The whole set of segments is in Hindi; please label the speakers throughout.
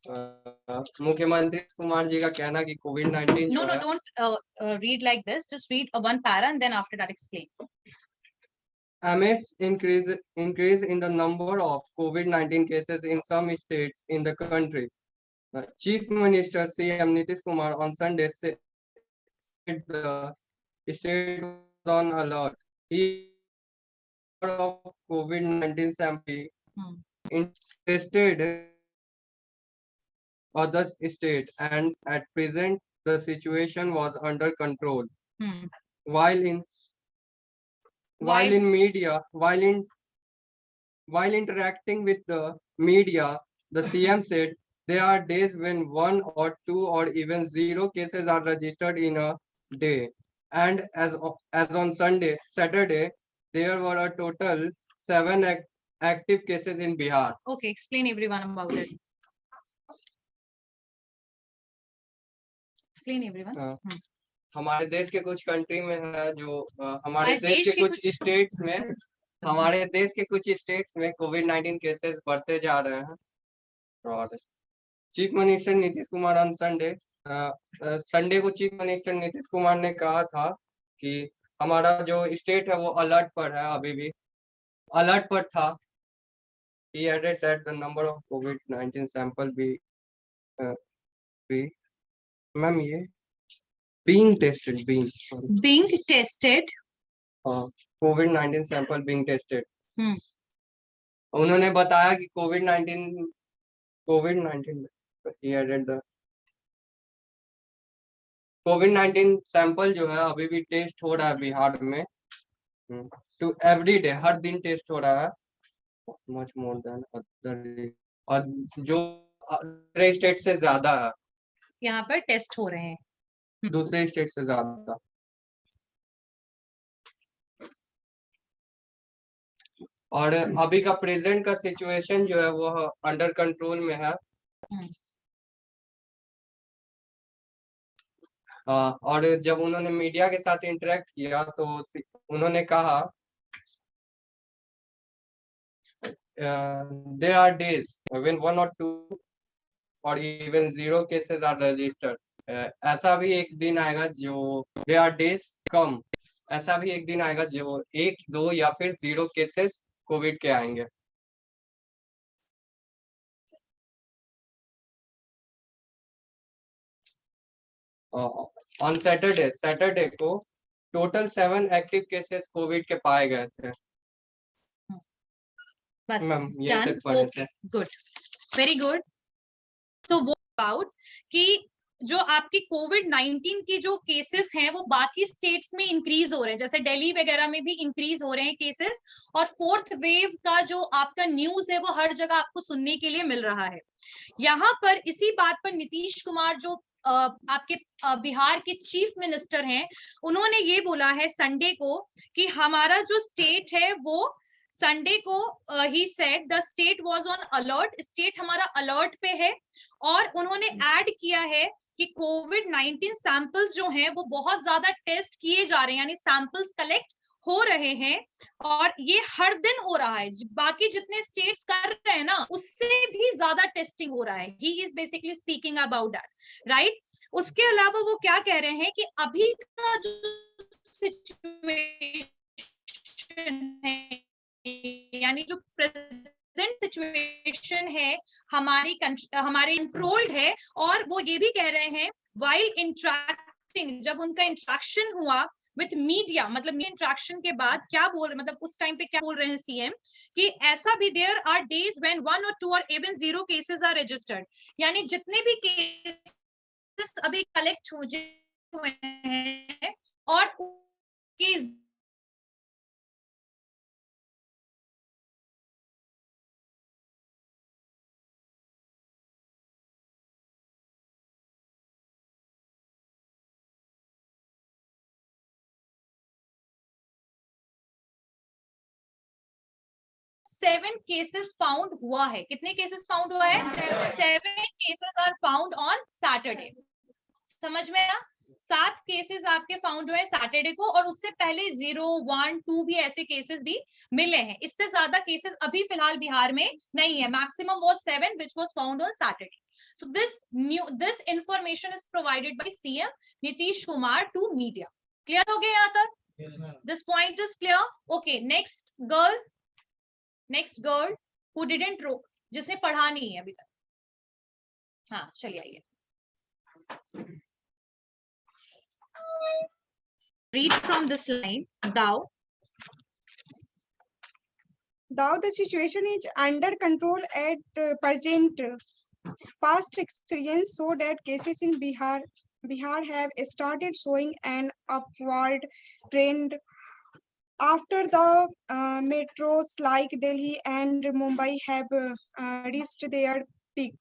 Speaker 1: मुख्यमंत्री कुमार जी का कहना कि कोविड-19
Speaker 2: No, no, don't read like this. Just read one para and then after that explain.
Speaker 1: amidst increase in the number of COVID-19 cases in some states in the country. Chief Minister CM Nitish Kumar on Sunday said the state was on alert. He of COVID-19 sample tested other state and at present the situation was under control. While interacting with the media, the CM said there are days when 1 or 2 or even 0 cases are registered in a day. And as on Saturday, there were a total 7 active cases in Bihar.
Speaker 2: Okay, explain everyone about it. Explain everyone.
Speaker 1: हमारे देश के कुछ कंट्री में है जो हमारे देश के कुछ स्टेट्स में हमारे देश के कुछ स्टेट्स में कोविड-19 केसेस बढ़ते जा रहे हैं और chief minister Nitish Kumar on Sunday को चीफ मिनिस्टर नीतीश कुमार ने कहा था कि हमारा जो स्टेट है वो अलर्ट पर है, अभी भी अलर्ट पर था. He added that the number of COVID-19 sample ma'am ये being tested COVID-19 sample being tested. उन्होंने बताया कि कोविड-19 he added the covid sample जो है अभी भी टेस्ट हो रहा है बिहार में. टू एवरी डे, हर दिन टेस्ट हो रहा है. मच मोर देन अदर, और जो दूसरे स्टेट से ज्यादा है
Speaker 2: यहाँ पर टेस्ट हो रहे हैं,
Speaker 1: दूसरे स्टेट से ज्यादा. और अभी का प्रेजेंट का सिचुएशन जो है वो अंडर कंट्रोल में है. और जब उन्होंने मीडिया के साथ इंटरेक्ट किया तो उन्होंने कहा there are days when 1 or 2 or even 0 cases are registered. ऐसा भी एक दिन आएगा जो there are days कम, ऐसा भी एक दिन आएगा जो 1, 2 या फिर 0 केसेस कोविड के आएंगे. ऑन सैटरडे को टोटल 7 एक्टिव केसेस कोविड के पाए गए थे. मैम ये तक पढ़े थे.
Speaker 2: Good, very good. सो वो अबाउट कि जो आपकी कोविड-19 की जो केसेस हैं वो बाकी स्टेट्स में इंक्रीज हो रहे हैं, जैसे दिल्ली वगैरह में भी इंक्रीज हो रहे हैं केसेस, और फोर्थ वेव का जो आपका न्यूज है वो हर जगह आपको सुनने के लिए मिल रहा है. यहाँ पर इसी बात पर नीतीश कुमार जो आपके बिहार के चीफ मिनिस्टर हैं, उन्होंने ये बोला है संडे को कि हमारा जो स्टेट है वो संडे को he said the state was on alert, state हमारा अलर्ट पे है. और उन्होंने ऐड किया है कि कोविड-19 सैंपल्स जो हैं वो बहुत ज्यादा टेस्ट किए जा रहे हैं, यानी सैंपल्स कलेक्ट हो रहे हैं और ये हर दिन हो रहा है. बाकी जितने स्टेट्स कर रहे हैं ना उससे भी ज्यादा टेस्टिंग हो रहा है. He is basically speaking about that, right. उसके अलावा वो क्या कह रहे हैं कि अभी का जो सिचुएशन है, यानी जो प्रेजेंट सिचुएशन है हमारे कंट्रोल्ड है. और वो ये भी कह रहे हैं व्हाइल इंटरेक्टिंग, जब उनका इंटरेक्शन हुआ विथ मीडिया, मतलब इंटरेक्शन के बाद क्या बोल रहे, मतलब उस टाइम पे क्या बोल रहे हैं सीएम कि ऐसा भी देयर आर डेज व्हेन 1 और 2 और इवन 0 केसेस आर रजिस्टर्ड, यानी जितने भी केसेस अभी कलेक्ट हुए हैं और की 7 केसेस फाउंड हुआ है. कितने केसेस फाउंड हुआ है? 7 cases are found on Saturday. समझ में आया? 7 केसेस आपके फाउंड हुए सैटरडे को, और उससे पहले 0, 1, 2 भी ऐसे केसेस भी मिले हैं। इससे ज्यादा केसेस अभी फिलहाल बिहार में नहीं है। Maximum was 7 which was found on Saturday. So this information is provided by CM Nitish Kumar to media. Clear हो गया यहाँ तक?
Speaker 3: Yes, ma'am.
Speaker 2: This point is clear. Okay, next girl who didn't wrote, जिसने पढ़ा नहीं है अभी तक। हाँ, चलिए आइए। Read from this line. Thou
Speaker 4: the situation is under control at present. Past experience show that cases in Bihar have started showing an upward trend after the metros like Delhi and Mumbai have reached their peak.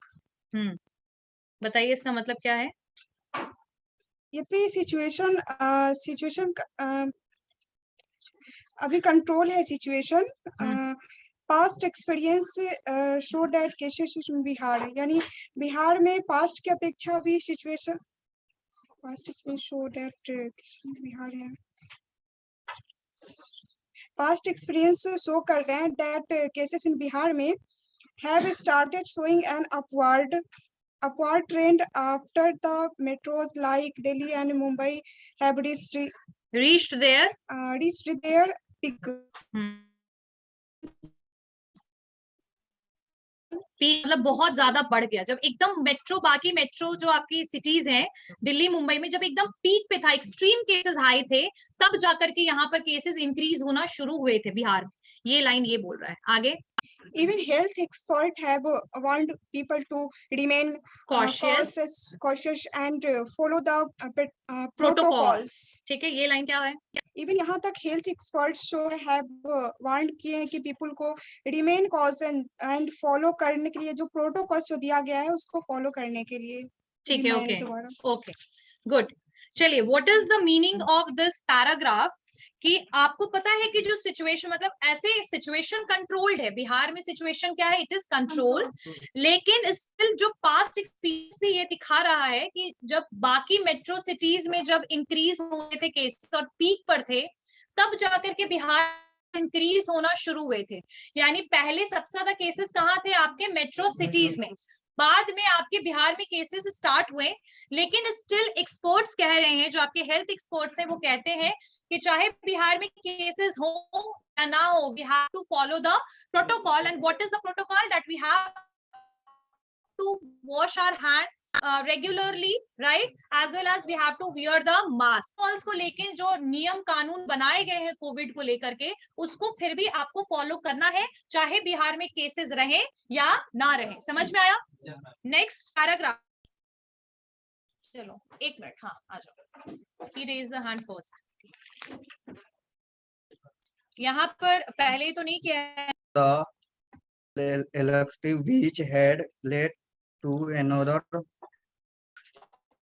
Speaker 2: बताइए इसका मतलब क्या है?
Speaker 4: ये पे सिचुएशन अभी कंट्रोल है situation. Past experience show that cases in Bihar, यानी बिहार में पास्ट की अपेक्षा भी situation, past experience show that Bihar है, पास्ट एक्सपीरियंस शो कर रहे हैं दैट केसेस इन बिहार में have started showing an upward trend after the metros like Delhi and Mumbai have reached their peak.
Speaker 2: मतलब बहुत ज्यादा बढ़ गया जब एकदम मेट्रो, बाकी मेट्रो जो आपकी सिटीज हैं दिल्ली मुंबई में जब एकदम पीक पे था, एक्सट्रीम केसेस हाई थे, तब जाकर के यहाँ पर केसेस इंक्रीज होना शुरू हुए थे बिहार में। ये लाइन ये बोल रहा है। आगे,
Speaker 4: even health experts have warned people to remain cautious and follow the protocols.
Speaker 2: ठीक है, ये लाइन क्या है?
Speaker 4: Even यहाँ तक हेल्थ एक्सपर्ट्स जो have warned किए हैं कि पीपल को remain cautious and follow करने के लिए जो प्रोटोकॉल्स जो दिया गया है उसको फॉलो करने के लिए।
Speaker 2: ठीक है, ओके, गुड। चलिए, what is the meaning of this paragraph? कि आपको पता है कि जो सिचुएशन, मतलब ऐसे सिचुएशन कंट्रोल्ड है बिहार में, सिचुएशन क्या है? It is control. लेकिन स्टिल जो पास्ट एक्सपीरियंस भी ये दिखा रहा है कि जब बाकी मेट्रो सिटीज में जब इंक्रीज हुए थे केसेस और पीक पर थे, तब जाकर के बिहार इंक्रीज होना शुरू हुए थे। यानी पहले सबसे ज्यादा केसेस कहाँ थे? आपके मेट्रो सिटीज में, बाद में आपके बिहार में केसेस स्टार्ट हुए। लेकिन स्टिल एक्सपर्ट्स कह रहे हैं, जो आपके हेल्थ एक्सपर्ट्स हैं, वो कहते हैं कि चाहे बिहार में केसेस हो या ना हो, we have to follow the protocol. And what is the protocol? That we have to wash our hand regularly, right, as well as we have to wear the mask. को लेकिन जो नियम कानून बनाए गए हैं कोविड को लेकर के, उसको फिर भी आपको फॉलो करना है, चाहे बिहार में केसेस रहे या ना रहे। समझ में आया? Next paragraph. चलो एक मिनट, हाँ आ जाओ। ही रेज द हैंड फर्स्ट। यहाँ पर पहले तो नहीं किया है।
Speaker 3: The elective which had led to another,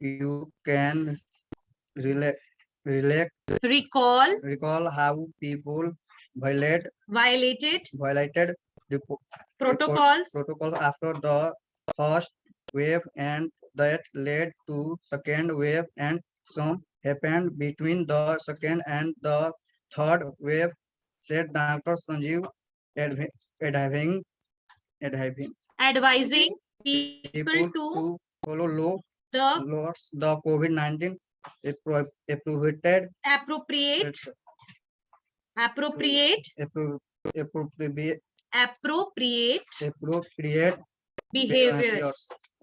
Speaker 3: you can recall how people violated
Speaker 2: protocols
Speaker 3: after the first wave, and that led to second wave, and some happened between the second and the third wave, said Dr. Sanjeev,
Speaker 2: advising people to
Speaker 3: follow the COVID-19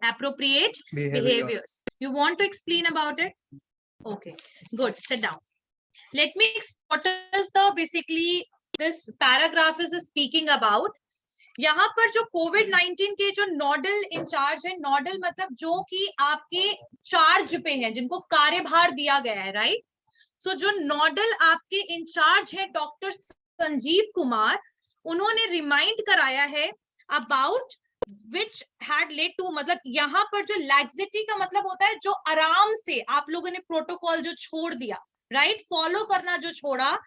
Speaker 2: appropriate behaviors. You want to explain about it? Okay, good. Sit down. Let me explain what is the basically this paragraph is speaking about. यहाँ पर जो कोविड-19 के जो नोडल इंचार्ज है, नोडल मतलब जो कि आपके चार्ज पे है, जिनको कार्यभार दिया गया है, राइट? सो जो नोडल आपके इंचार्ज है डॉक्टर संजीव कुमार, उन्होंने रिमाइंड कराया है about which had led to, मतलब यहाँ पर जो लैक्सिटी का मतलब होता है जो आराम से आप लोगों ने प्रोटोकॉल जो छोड़ दिया, राइट, फॉलो करना जो छोड़ा,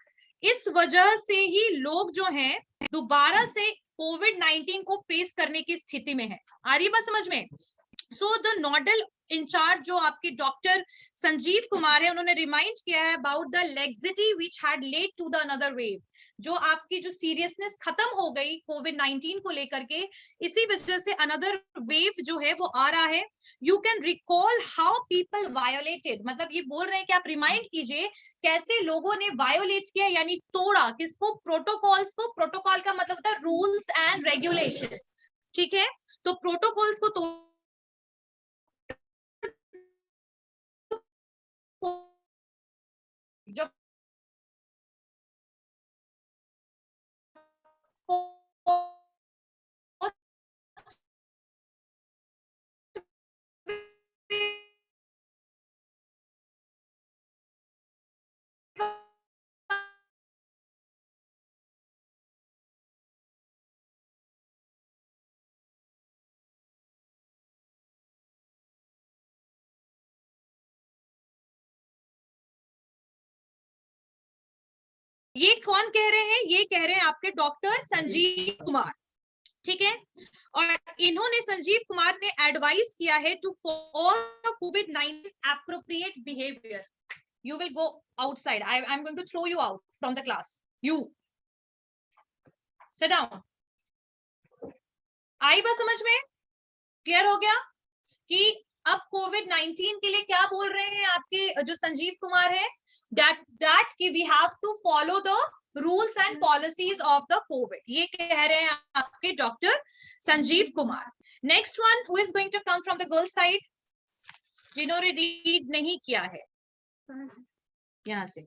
Speaker 2: इस वजह से ही लोग जो हैं दोबारा से कोविड-19 को फेस करने की स्थिति में है। आ रही बात समझ में? सो द नोडल इंचार्ज जो आपके डॉक्टर संजीव कुमार है, उन्होंने रिमाइंड किया है about the laxity which had led to the another wave. जो आपकी जो सीरियसनेस खत्म हो गई कोविड-19 को लेकर के, इसी वजह से अनदर वेव जो है वो आ रहा है। You can recall how people violated, मतलब ये बोल रहे हैं कि आप रिमाइंड कीजिए कैसे लोगों ने वायोलेट किया, यानी तोड़ा किसको, प्रोटोकॉल्स को। प्रोटोकॉल का मतलब होता है रूल्स एंड रेगुलेशन, ठीक है। तो प्रोटोकॉल्स को जो ये कौन कह रहे हैं, ये कह रहे हैं आपके डॉक्टर संजीव कुमार, ठीक है। और इन्होंने, संजीव कुमार ने एडवाइस किया है टू फॉलो कोविड-19 appropriate behaviour. You will go outside, I am going to throw you out from the class, you sit down. I बात समझ में, क्लियर हो गया कि अब कोविड-19 के लिए क्या बोल रहे हैं आपके जो संजीव कुमार है, that कि we have to follow the rules and policies of the COVID, ये कह रहे हैं आपके doctor Sanjeev Kumar. Next one who is going to come from the girl side, जिन्होंने रीड नहीं किया है यहाँ से।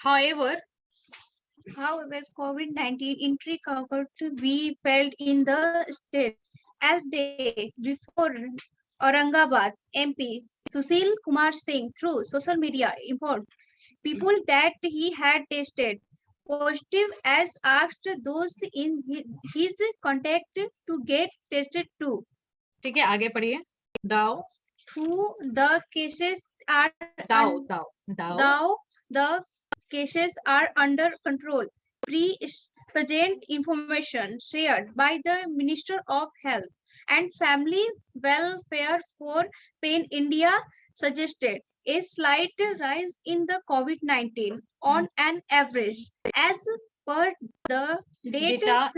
Speaker 2: However,
Speaker 5: COVID-19 entry covered to be felt in the state as day before. Aurangabad MP Sushil Kumar Singh through social media informed people that he had tested positive, as asked those in his contact to get tested too.
Speaker 2: ठीक है, आगे पढ़िए। Thou
Speaker 5: The cases are the cases are under control. Present information shared by the Minister of Health and Family Welfare for Pain India suggested a slight rise in the COVID-19 on an average, as per the data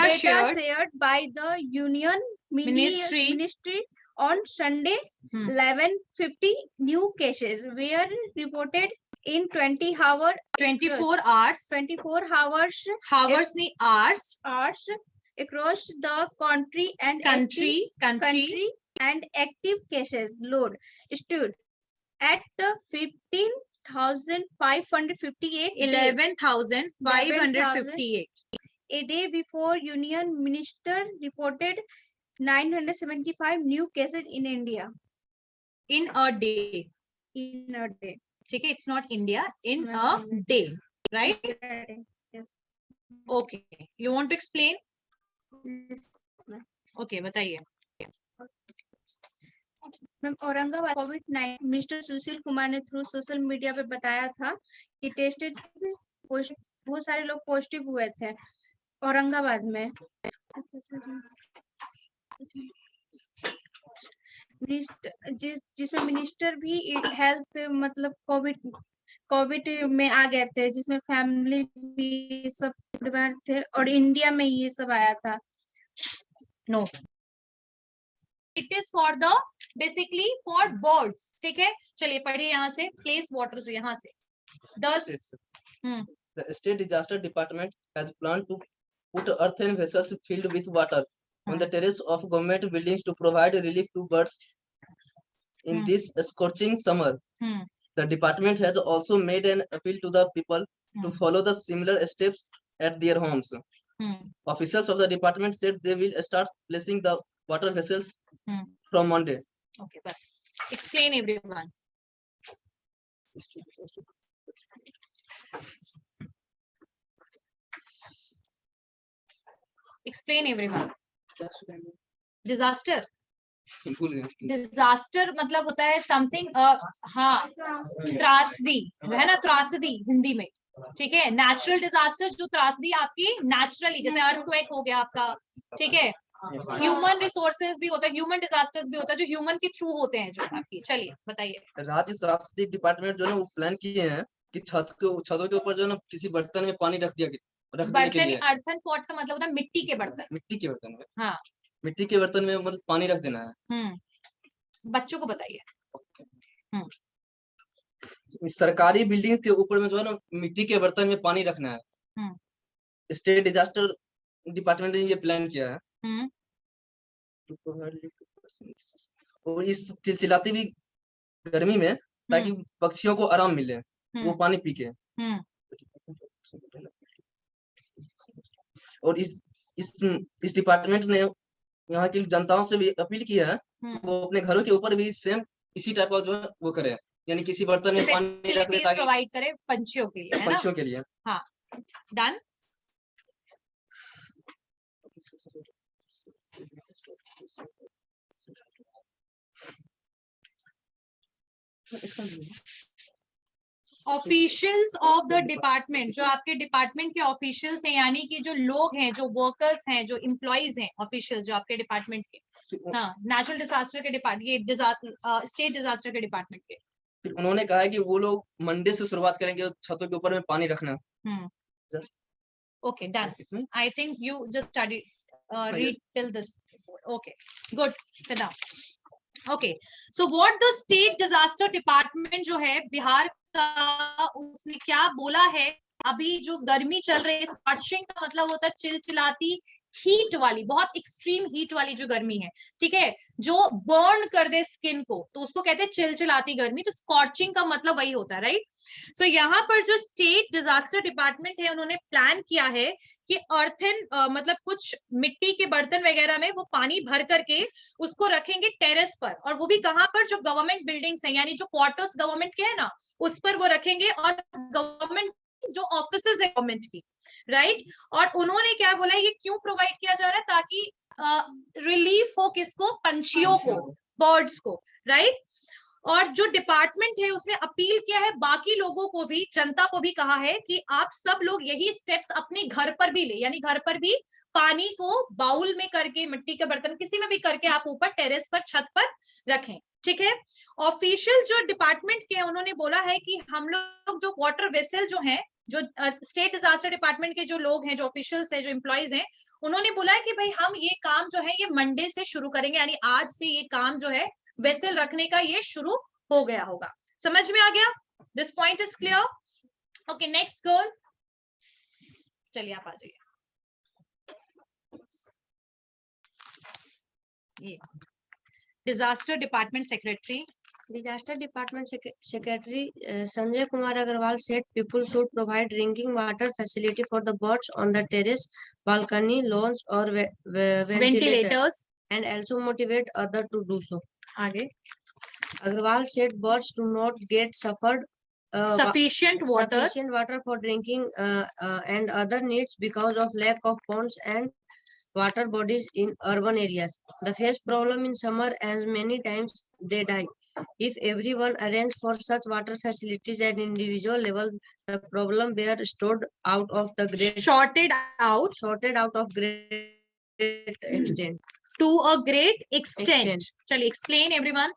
Speaker 5: shared by the Union Ministry on Sunday. 1150 new cases were reported in 24 hours across the country, and and active cases load stood at 11,558 a day before Union Minister reported 975 new cases in India
Speaker 2: in a day, ठीक है, it's not India, in a day, right?
Speaker 5: Yes.
Speaker 2: Okay, you want to explain?
Speaker 5: Yes.
Speaker 2: Okay, बताइए।
Speaker 5: मैम, औरंगाबाद कोविड-19 मिस्टर सुशील कुमार ने थ्रू सोशल मीडिया पे बताया था कि टेस्टेड बहुत सारे लोग पॉजिटिव हुए थे औरंगाबाद में। जिसमें मिनिस्टर भी हेल्थ मतलब कोविड में आ गए थे, जिसमें फैमिली भी सब बीमार थे, और इंडिया में ये सब आया था।
Speaker 2: No, it is for the basically for birds, ठीक है। चलिए पढ़िए यहाँ से, प्लेस वाटर से, यहाँ से 10।
Speaker 6: The state disaster department has planned to put earthen vessels filled with water on the terrace of government buildings to provide relief to birds in this scorching summer. The department has also made an appeal to the people to follow the similar steps at their homes. Officials of the department said they will start placing the water vessels from Monday.
Speaker 2: Okay, bas. Explain everyone. Explain everyone. Disaster. Disaster मतलब होता है समथिंग, हाँ, त्रासदी है ना, त्रासदी हिंदी में, ठीक है। नेचुरल डिजास्टर जो त्रासदी आपकी नेचुरली, जैसे अर्थक्वेक हो गया आपका, ठीक है, ह्यूमन रिसोर्सेज भी होता है, ह्यूमन डिजास्टर्स भी होता है जो ह्यूमन के थ्रू होते हैं जो आपकी। चलिए बताइए।
Speaker 6: राज्य स्वास्थ्य डिपार्टमेंट जो है वो प्लान किए हैं कि छतों के ऊपर जो है ना किसी बर्तन में पानी रख देने के
Speaker 2: बर्तन,
Speaker 6: लिए।
Speaker 2: अर्थन पॉट का मतलब होता है मिट्टी के बर्तन।
Speaker 6: मिट्टी के बर्तन में,
Speaker 2: हाँ,
Speaker 6: मिट्टी के बर्तन में मतलब पानी रख देना है।
Speaker 2: बच्चों को बताइए।
Speaker 6: सरकारी बिल्डिंग के ऊपर में जो है ना मिट्टी के बर्तन में पानी रखना है। स्टेट डिजास्टर डिपार्टमेंट ने ये प्लान किया है। और इस चिलचिलाती हुई गर्मी में ताकि पक्षियों को आराम मिले वो पानी पी के। और इस डिपार्टमेंट ने यहाँ की जनताओं से भी अपील किया है वो अपने घरों के ऊपर भी सेम इसी टाइप का जो है वो करे, यानी किसी बर्तन में पानी रख ले ताकि
Speaker 2: प्रोवाइड करे पंछियों के लिए, है ना?
Speaker 6: पंछियों के लिए।
Speaker 2: हाँ, done. Officials of the department, जो आपके डिपार्टमेंट के ऑफिशियल्स हैं, यानी कि जो लोग हैं, जो वर्कर्स हैं, जो एम्प्लॉइज हैं, ऑफिशियल्स जो आपके डिपार्टमेंट के, हाँ, नेचुरल डिजास्टर के डिपार्टमेंट, स्टेट डिजास्टर के डिपार्टमेंट के।
Speaker 6: फिर उन्होंने कहा है कि वो लोग मंडे से शुरुआत करेंगे छतों के ऊपर में पानी रखना।
Speaker 2: Okay, done. I think you just studied, read till this. Okay, good. Sit down. Okay, so what the state disaster department जो है बिहार का, उसने क्या बोला है? अभी जो गर्मी चल रही है, स्कॉचिंग का मतलब होता है चिलचिलाती हीट वाली, बहुत एक्सट्रीम हीट वाली जो गर्मी है, ठीक है, जो बर्न कर दे स्किन को, तो उसको कहते हैं चिलचिलाती गर्मी। तो स्कॉचिंग का मतलब वही होता है, राइट? सो यहाँ पर जो स्टेट डिजास्टर डिपार्टमेंट है, उन्होंने प्लान किया है कि अर्थन मतलब कुछ मिट्टी के बर्तन वगैरह में वो पानी भर करके उसको रखेंगे टेरेस पर, और वो भी कहाँ पर? जो गवर्नमेंट बिल्डिंग्स हैं, यानी जो क्वार्टर्स गवर्नमेंट के है ना, उस पर वो रखेंगे, और गवर्नमेंट जो ऑफिसेज है गवर्नमेंट की, राइट? और उन्होंने क्या बोला, ये क्यों प्रोवाइड किया जा रहा है? ताकि रिलीफ हो किसको? पंछियों को, बर्ड्स को, राइट? और जो डिपार्टमेंट है उसने अपील किया है बाकी लोगों को भी, जनता को भी कहा है कि आप सब लोग यही स्टेप्स अपने घर पर भी ले, यानी घर पर भी पानी को बाउल में करके, मिट्टी के बर्तन किसी में भी करके आप ऊपर टेरेस पर, छत पर रखें, ठीक है? ऑफिशियल जो डिपार्टमेंट के हैं, उन्होंने बोला है कि हम लोग जो वाटर वेसल जो हैं, जो स्टेट डिजास्टर डिपार्टमेंट के जो लोग हैं, जो ऑफिशियल्स हैं, जो एम्प्लॉइज हैं, उन्होंने बोला है कि भाई हम ये काम जो है ये मंडे से शुरू करेंगे, यानी आज से ये काम जो है वेसल रखने का ये शुरू हो गया होगा। समझ में आ गया? This point is clear? Okay, next girl, चलिए आप आ जाइए। ये disaster department secretary,
Speaker 7: Disaster Department Secretary Sanjay Kumar Agarwal said people should provide drinking water facility for the birds on the terrace, balcony, lawns or ventilators and also motivate others to do so.
Speaker 2: आगे,
Speaker 7: Agarwal said birds do not get suffered
Speaker 2: sufficient water
Speaker 7: for drinking and other needs because of lack of ponds and water bodies in urban areas. The face problem in summer as many times they die. If everyone arranges for such water facilities at individual level, the problem were sorted out of great extent.
Speaker 2: To a great extent. चलिए, explain everyone.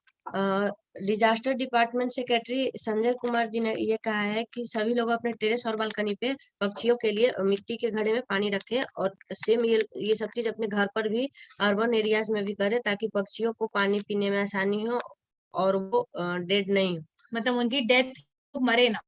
Speaker 7: Disaster department secretary Sanjay Kumar ji ने ये कहा है कि सभी लोग अपने टेरेस और बालकनी पे पक्षियों के लिए मिट्टी के घड़े में पानी रखें, और सेम ये सब चीज अपने घर पर भी अर्बन एरियाज में भी करें, ताकि पक्षियों को पानी पीने में आसानी हो और वो डेड नहीं हो,
Speaker 2: मतलब उनकी डेथ मरे ना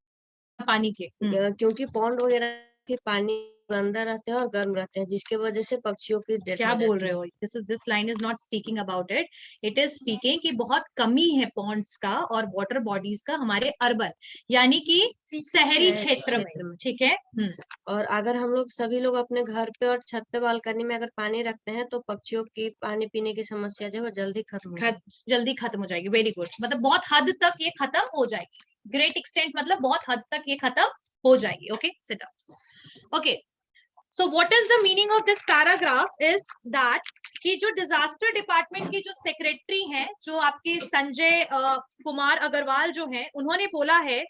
Speaker 2: पानी के,
Speaker 7: क्योंकि पॉन्ड वगैरह के पानी गंदा रहते हैं और गर्म रहते हैं, जिसके वजह से पक्षियों की डेथ।
Speaker 2: क्या बोल रहे हो? This line is not speaking about it, it is speaking कि बहुत कमी है पॉन्ड्स का और वाटर बॉडीज का हमारे अर्बन, यानी कि शहरी क्षेत्र में, ठीक है?
Speaker 7: और अगर हम लोग सभी लोग अपने घर पे और छत पे बालकनी में अगर पानी रखते हैं तो पक्षियों की पानी पीने की समस्या जो है जल्दी खत्म हो जाएगी। वेरी गुड, मतलब बहुत हद तक ये खत्म हो जाएगी। ग्रेट एक्सटेंट मतलब बहुत हद तक ये खत्म हो जाएगी। Okay, sit down. Okay, so what is the meaning of this paragraph is that कि जो डिजास्टर डिपार्टमेंट की जो सेक्रेटरी हैं, जो आपके संजय कुमार अग्रवाल जो हैं, उन्होंने बोला है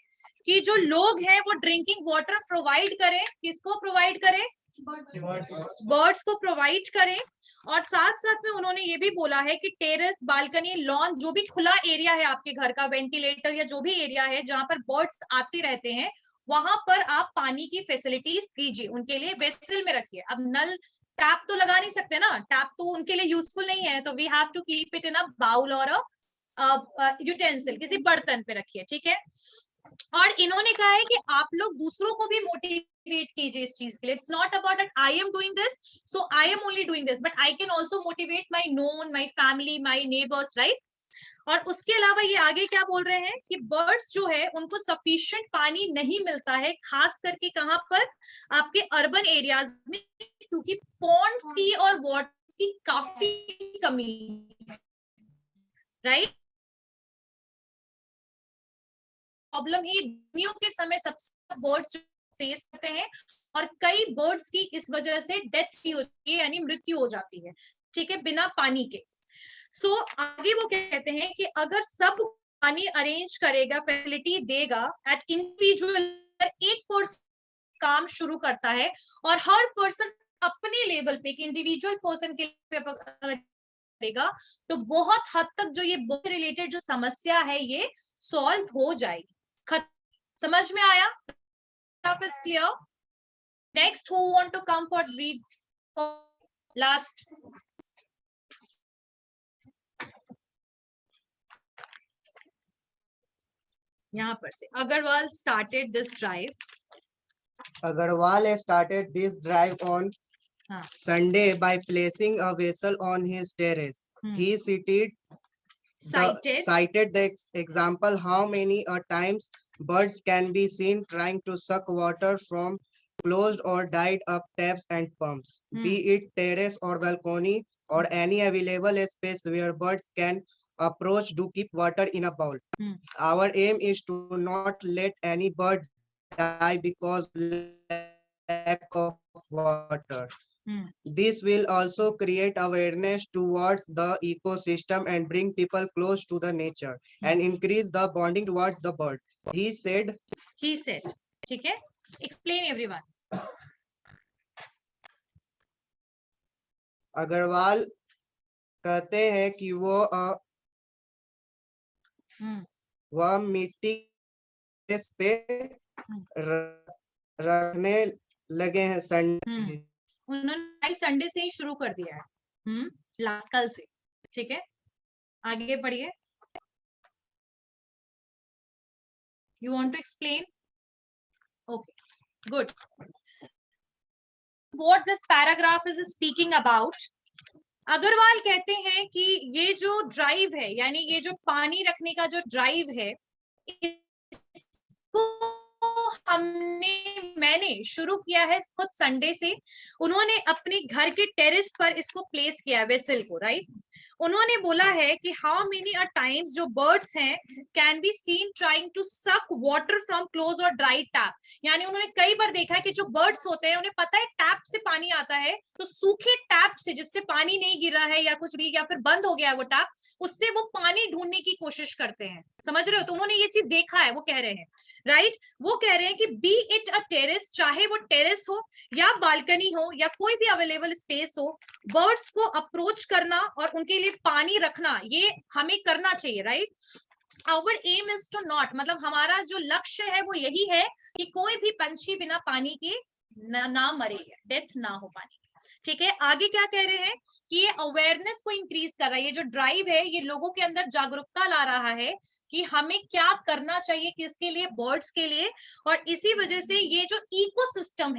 Speaker 7: कि जो लोग हैं वो ड्रिंकिंग वाटर प्रोवाइड करें। किसको प्रोवाइड करें? बर्ड्स को प्रोवाइड करें,
Speaker 2: और साथ साथ में उन्होंने ये भी बोला है कि टेरेस, बालकनी, लॉन, जो भी खुला एरिया है आपके घर का, वेंटिलेटर या जो भी एरिया है जहां पर बर्ड्स आते रहते हैं, वहां पर आप पानी की फैसिलिटीज कीजिए, उनके लिए वेसल में रखिए। अब नल टैप तो लगा नहीं सकते ना, टैप तो उनके लिए यूजफुल नहीं है, तो we have to keep it in a bowl और यूटेंसिल, किसी बर्तन पे रखिए, ठीक है। और इन्होंने कहा है कि आप लोग दूसरों को भी मोटिवेट कीजिए इस चीज के लिए। It's not about that I am doing this so I am only doing this, but I can also motivate my known, my family, my neighbours, right. और उसके अलावा ये आगे क्या बोल रहे हैं कि बर्ड्स जो है उनको सफिशिएंट पानी नहीं मिलता है, खास करके कहां पर, आपके अर्बन एरियाज में, क्योंकि पॉन्ड्स की और वाटर्स की काफी कमी, राइट। प्रॉब्लम है गर्मियों के समय सबसे बर्ड्स फेस करते हैं, और कई बर्ड्स की इस वजह से डेथ भी हो जाती है, यानी मृत्यु हो जाती है, ठीक है, बिना पानी के। सो आगे वो कहते हैं कि अगर सब पानी अरेंज करेगा, फैसिलिटी देगा, एट इंडिविजुअल एक पर्सन काम शुरू करता है और हर पर्सन अपने लेवल पे, इंडिविजुअल पर्सन के करेगा, तो बहुत हद तक जो ये बर्ड रिलेटेड जो समस्या है ये सॉल्व हो जाएगी। समझ में आया? Is clear? Next, who want to come for read last? यहाँ पर से Agarwal started this drive.
Speaker 8: Agarwal started this drive on Sunday by placing a vessel on his terrace. He cited the example how many times birds can be seen trying to suck water from closed or dried up taps and pumps, be it terrace or balcony or any available space where birds can approach to keep water in a bowl. Our aim is to not let any bird die because of lack of water. This will also create awareness towards the ecosystem and bring people close to the nature and increase the bonding towards the bird. He said,
Speaker 2: ठीक है, explain everyone.
Speaker 8: अग्रवाल कहते हैं कि वह मिट्टी पे रखने लगे हैं संडे।
Speaker 2: उन्होंने संडे से ही शुरू कर दिया है, लास्ट कल से, ठीक है। आगे बढ़िए। You want to explain? Okay, good. What this paragraph is speaking about? Agarwal कहते हैं कि ये जो ड्राइव है, यानी ये जो पानी रखने का जो ड्राइव है, इसको मैंने शुरू किया है खुद संडे से। उन्होंने अपने घर के टेरेस पर इसको प्लेस किया है, वेसल को, राइट। उन्होंने बोला है कि हाउ मेनी अ टाइम्स जो बर्ड्स हैं can be seen trying to suck water from close और ड्राई टैप, यानी उन्होंने कई बार देखा है कि जो बर्ड्स होते हैं उन्हें पता है टैप से पानी आता है, तो सूखे टैप से जिससे पानी नहीं गिर रहा है या कुछ भी, या फिर बंद हो गया है वो टैप, उससे वो पानी ढूंढने की कोशिश करते हैं। समझ रहे हो? तो उन्होंने ये चीज देखा है, वो कह रहे हैं, राइट। वो कह रहे हैं कि बी इट अ टेरेस, चाहे वो टेरेस हो या बालकनी हो या कोई भी अवेलेबल स्पेस हो, बर्ड्स को अप्रोच करना और उनके लिए पानी रखना, ये हमें करना चाहिए, right. Our aim is to not, मतलब हमारा जो लक्ष्य है वो यही है कि कोई भी पंछी बिना पानी के ना मरे, डेथ ना हो पानी की, ठीक है। आगे क्या कह रहे हैं कि ये अवेयरनेस को इंक्रीज कर रहा है, ये जो ड्राइव है ये लोगों के अंदर जागरूकता ला रहा है कि हमें क्या करना चाहिए, किसके लिए, बर्ड्स के लिए। और इसी वजह से ये जो इकोसिस्टम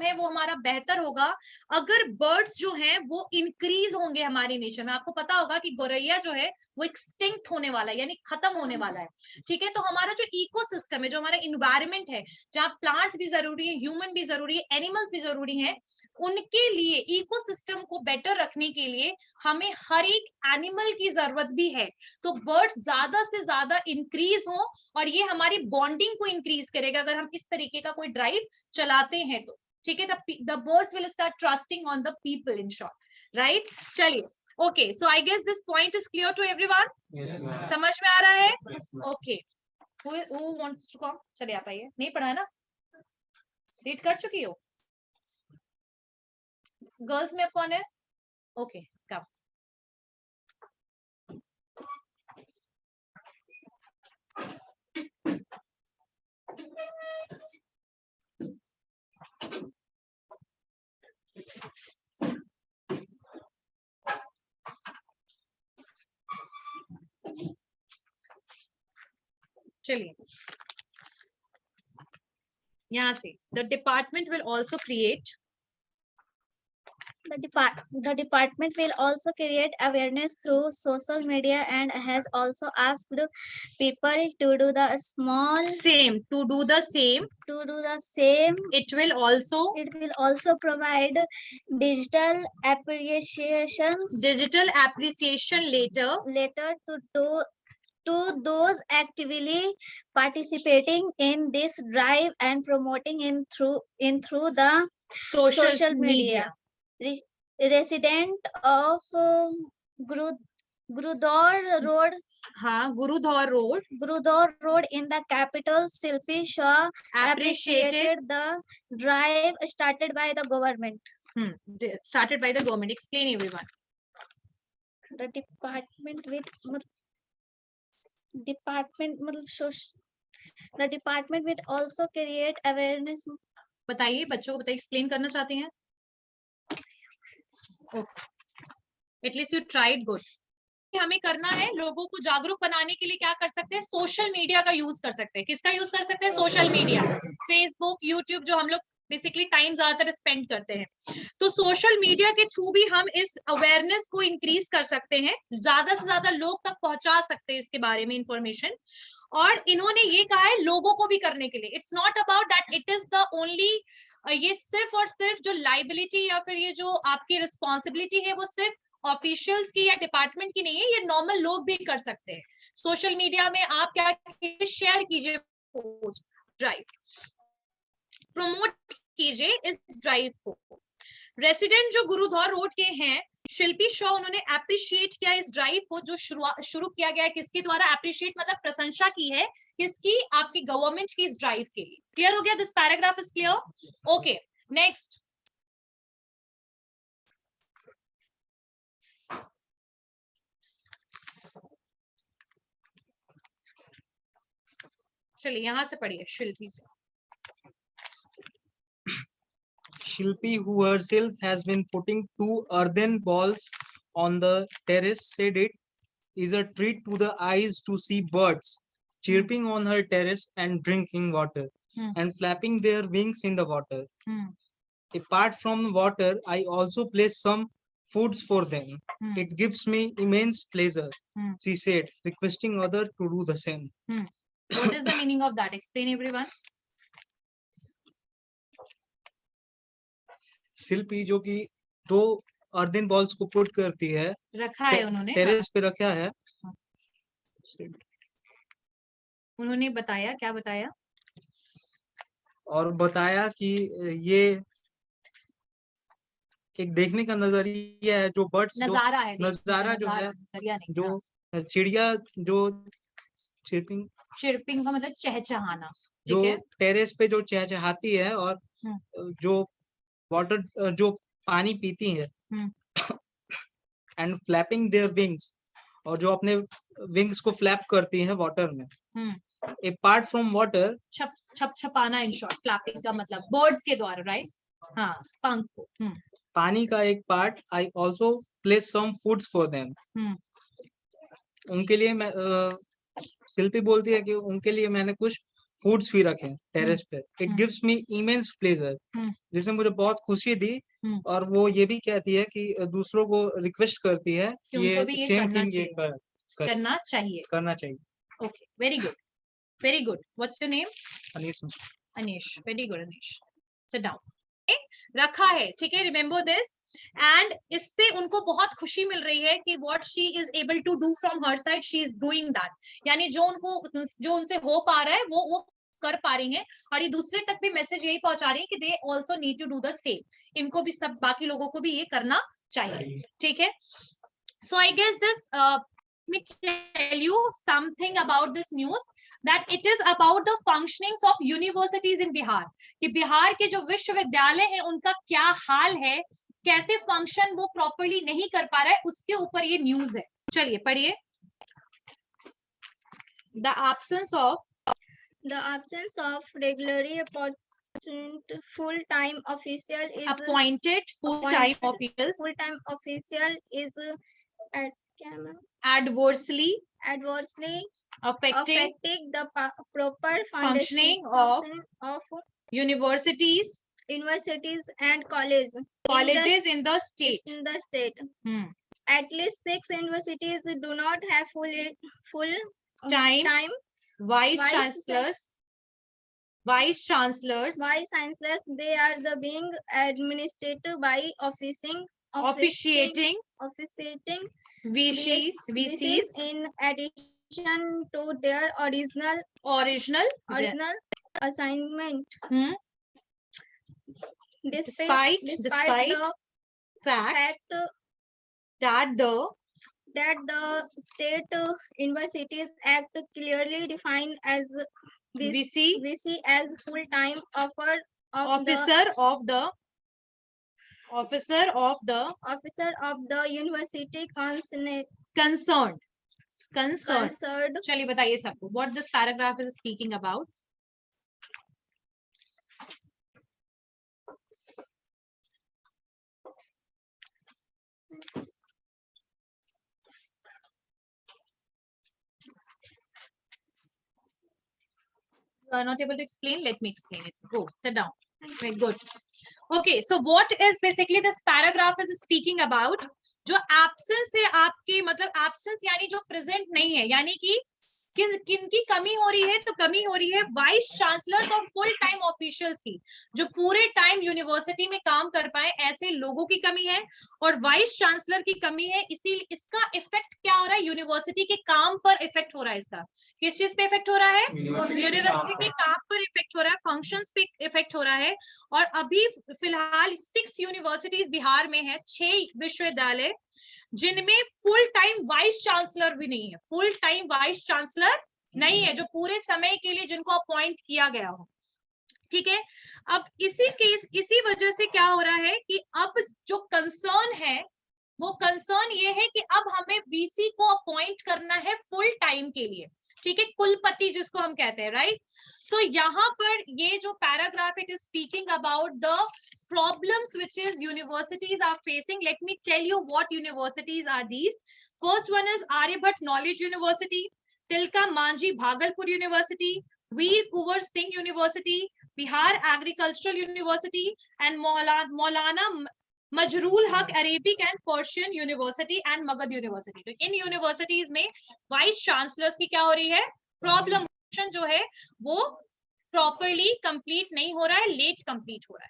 Speaker 2: है वो हमारा बेहतर होगा अगर बर्ड्स जो हैं वो इंक्रीज होंगे हमारे नेचर में। आपको पता होगा कि गौरैया जो है वो एक्सटिंक्ट होने वाला है, यानी खत्म होने वाला है, ठीक है। तो हमारा जो इकोसिस्टम है, जो हमारा इन्वायरमेंट है, जहाँ प्लांट्स भी जरूरी है, ह्यूमन भी जरूरी है, एनिमल्स भी जरूरी है, उनके लिए, इकोसिस्टम को बेटर रखने के लिए हमें हर एक एनिमल की जरूरत भी है। तो बर्ड्स ज्यादा से ज्यादा इंक्रीज हो और ये हमारी बॉन्डिंग को इंक्रीज करेगा अगर हम इस तरीके का कोई ड्राइव चलाते हैं तो, ठीक है। The birds will start trusting on the people, in short, right. चलिए, okay, so I guess this point is clear to everyone. समझ में आ रहा है? Okay, who wants to come? चलिए आप आइए। नहीं पढ़ा है ना? रीड कर चुकी हो? गर्ल्स में कौन है? Okay, come. चलिए यहाँ से the department will also create
Speaker 5: The department will also create awareness through social media and has also asked people to do the
Speaker 2: same to do the same. It will also
Speaker 5: provide digital appreciations
Speaker 2: later
Speaker 5: to those actively participating in this drive and promoting through the social media. Resident of Gurudwar Road,
Speaker 2: हाँ Gurudwar Road
Speaker 5: in the capital, Silpi Shah appreciated the drive started by the government.
Speaker 2: Started by the government. Explain everyone.
Speaker 5: The department will also create awareness.
Speaker 2: बताइए बच्चों को बताइए, एक्सप्लेन करना चाहते हैं? At least you tried good. हमें करना है, लोगों को जागरूक बनाने के लिए क्या कर सकते हैं? सोशल मीडिया का यूज कर सकते हैं. किसका यूज कर सकते हैं? सोशल मीडिया, फेसबुक, यूट्यूब, जो हम लोग बेसिकली टाइम ज्यादातर स्पेंड करते हैं. तो सोशल मीडिया के थ्रू भी हम इस अवेयरनेस को इंक्रीज कर सकते हैं, ज्यादा से ज्यादा लोग तक पहुंचा सकते हैं इसके बारे में इंफॉर्मेशन. और इन्होंने ये कहा है लोगों को भी करने के लिए. It's not about that it is the only, ये सिर्फ और सिर्फ जो लाइबिलिटी या फिर ये जो आपकी रिस्पॉन्सिबिलिटी है वो सिर्फ ऑफिशियल्स की या डिपार्टमेंट की नहीं है, ये नॉर्मल लोग भी कर सकते हैं. सोशल मीडिया में आप क्या शेयर कीजिए, पोस्ट, ड्राइव, प्रमोट कीजिए इस ड्राइव को. रेसिडेंट जो गुरुद्वार रोड के हैं शिल्पी शॉ, उन्होंने अप्रिशिएट किया इस ड्राइव को जो शुरू किया गया है. किसके द्वारा अप्रिशिएट मतलब प्रशंसा की है, किसकी? आपकी गवर्नमेंट की इस ड्राइव के लिए. क्लियर हो गया? This paragraph is clear? Okay, next. चलिए यहां से पढ़िए शिल्पी से.
Speaker 9: Shilpi, who herself has been putting 2 earthen balls on the terrace, said it is a treat to the eyes to see birds chirping on her terrace and drinking water and flapping their wings in the water. Apart from water, I also place some foods for them. It gives me immense pleasure, she said, requesting others to do the same.
Speaker 2: What is the meaning of that? Explain everyone.
Speaker 9: शिल्पी जो कि 2 अर्दन बॉल्स को पुट करती है,
Speaker 2: रखा है उन्होंने,
Speaker 9: टेरेस पे रखा है.
Speaker 2: उन्होंने बताया, क्या बताया?
Speaker 9: और बताया कि ये एक देखने का नजरिया है, जो बर्ड्स
Speaker 2: नजारा है,
Speaker 9: नजारा जो है, जो चिड़िया जो
Speaker 2: चिरपिंग का मतलब चहचहाना,
Speaker 9: जो
Speaker 2: ठीक है,
Speaker 9: टेरेस पे जो चहचहाती है और जो वाटर जो पानी पीती है, एंड फ्लैपिंग देयर विंग्स, और जो अपने विंग्स को फ्लैप करती है वाटर में. अपार्ट फ्रॉम वाटर,
Speaker 2: छप छपाना, इन शॉर्ट फ्लैपिंग का मतलब बर्ड्स के द्वारा, राइट? हाँ, पंख को.
Speaker 9: पानी का एक part, I also place some foods for them. उनके लिए मैं शिल्पी बोलती है कि उनके लिए मैंने कुछ फूड्स भी रखे टेरेस पे. It gives me immense pleasure, जिससे मुझे बहुत खुशी दी. और वो ये भी कहती है कि दूसरों को रिक्वेस्ट करती है कि ये सेम थिंग ये
Speaker 2: करना चाहिए. Okay, very good, very good. What's your name?
Speaker 9: Anish.
Speaker 2: Anish, very good Anish. Sit down. रखा है, ठीक है, रिमेम्बर दिस. एंड इससे उनको बहुत खुशी मिल रही है कि what she is able to do from her side, she is doing that. यानी जो उनसे हो पा रहा है वो कर पा रही हैं, और ये दूसरे तक भी मैसेज यही पहुंचा रही है कि they also need to do the same. इनको भी, सब बाकी लोगों को भी ये करना चाहिए, ठीक है. So I guess this me tell you something about this news, that it is about the functionings of universities in Bihar. कि बिहार के जो विश्वविद्यालय हैं उनका क्या हाल है, कैसे फंक्शन वो प्रॉपरली नहीं कर पा रहा है, उसके ऊपर ये न्यूज है। चलिए पढ़िए। The absence of
Speaker 5: regularly appointed full-time official is
Speaker 2: appointed full-time officials
Speaker 5: full-time official is at,
Speaker 2: adversely
Speaker 5: adversely
Speaker 2: affecting
Speaker 5: the proper
Speaker 2: functioning
Speaker 5: of
Speaker 2: universities
Speaker 5: and colleges
Speaker 2: in the state.
Speaker 5: At least 6 universities do not have full
Speaker 2: Time vice chancellors
Speaker 5: they are being administered by officiating VCs in addition to their original assignment. Despite
Speaker 2: the fact that
Speaker 5: the State Universities Act clearly defined as VC as full-time officer of the university
Speaker 2: concerned. चलिए बताइए सबको what this paragraph is speaking about. You are not able to explain, let me explain it. Go sit down. Very good. Okay, so what is basically this paragraph is speaking about? जो absence है आपकी, मतलब absence यानी जो present नहीं है, यानी कि किनकी कमी हो रही है, तो कमी हो रही है वाइस चांसलर्स और फुल टाइम ऑफिशियल्स की, जो पूरे टाइम यूनिवर्सिटी में काम कर पाए, ऐसे लोगों की कमी है और वाइस चांसलर की कमी है। इसीलिए इसका इफेक्ट क्या हो रहा है, यूनिवर्सिटी के काम पर इफेक्ट हो रहा है। इसका किस चीज पे इफेक्ट हो रहा है, यूनिवर्सिटी के काम पर इफेक्ट हो रहा है, फंक्शंस पे इफेक्ट हो रहा है। और अभी फिलहाल 6 यूनिवर्सिटीज बिहार में है, 6 विश्वविद्यालय जिनमें फुल टाइम वाइस चांसलर भी नहीं है, फुल टाइम वाइस चांसलर नहीं है, जो पूरे समय के लिए जिनको अपॉइंट किया गया हो। ठीक है, अब इसी वजह से क्या हो रहा है कि अब जो कंसर्न है वो कंसर्न ये है कि अब हमें वीसी को अपॉइंट करना है फुल टाइम के लिए। ठीक है, कुलपति जिसको हम कहते हैं, राइट। सो यहाँ पर ये जो paragraph it is speaking about the problems which is universities are facing. Let me tell you what universities are these. First one is Aryabhatta Knowledge University, Tilka Manjhi Bhagalpur University, Veer Kunwar Singh University, Bihar Agricultural University, and Maulana Majrool Haq Arabic and Persian University and Magad University. तो इन universities में वाइस चांसलर्स की क्या हो रही है, प्रॉब्लम जो है वो प्रॉपरली कंप्लीट नहीं हो रहा है, लेट कंप्लीट हो रहा है।